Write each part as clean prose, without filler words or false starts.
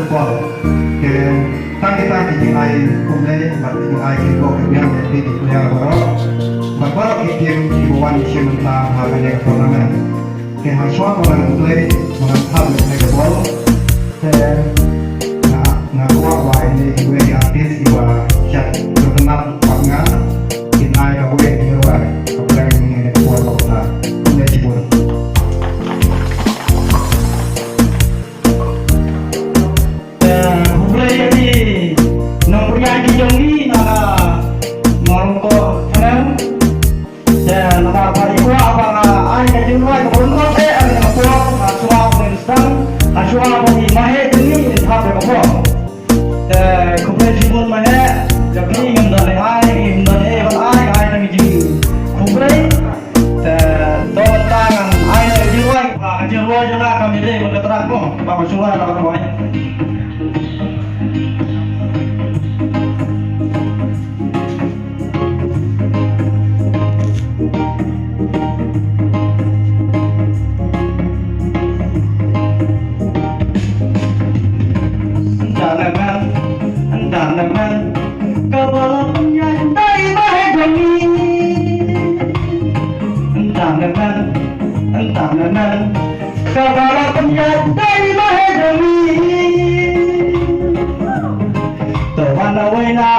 football. Kita tinggal kumlei, tinggal kita kemudian jadi tinggal baru. Bapak ikim ibuan isi mentah harganya turnamen. Kita semua orang play mengenal mereka ball. Nah kuat wah ini gue artis iba chat terkenal pangan. Kita kau ini luar kau ini kuat kota. Kumlei cibur. Jongi nana morongko channel dan nama pariku apa ai ka jumlah ka bonto ani na po aswa Afghanistan aswa bani mahe deni thabe ko po ko pe jibon mahe jabni ngandane ai ban ai na ji ko pe to tangan ai na ji wai ka ji wai jala kami le ko terang ko ba ko suwa la ko wai Kabala penyadai mahadami Tawana wena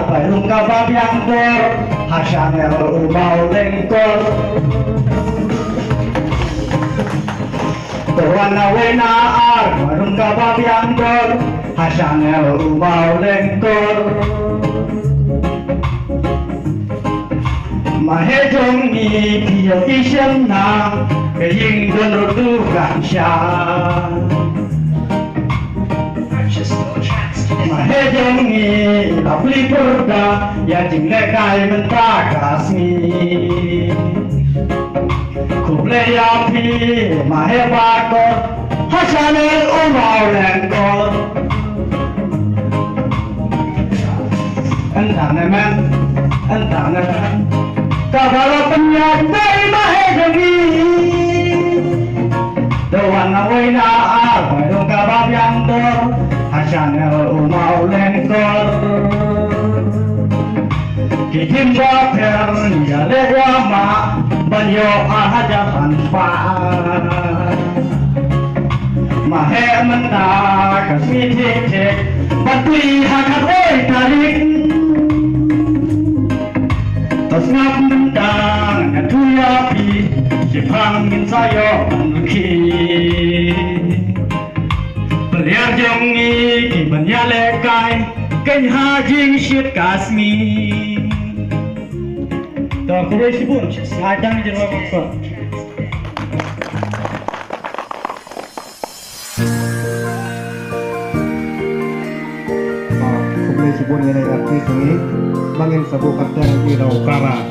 bayung kabab yang dor Hasanel ubau lengkor Tawana wena bayung kabab yang dor Hasanel ubau lengkor Mahejong ni piyo isem na Kaying donor tu gansya Mahejong ni lapli perda Ya jinglekai mentakasmi Kuble yapi mahebakor Hasanel umau lengkor Entah nemen Kabala penyadai mahedemi Tawana wena bayung kabab yang dor Hasanel umau lengkor Kitim baper yale yama Banyo ahaja panfaat Mahe mendak kasmi tik Batui hakat oi tarik Ngap mendang natuyapi Jepangin sayo menuki Beliar jongi Kibanya lekai Kanya jing syut kasmi Tuh aku boleh sibuk Ngadang di rumah bakso Aku boleh sibuk dengan artis ini Bangin sabu kata di Raukara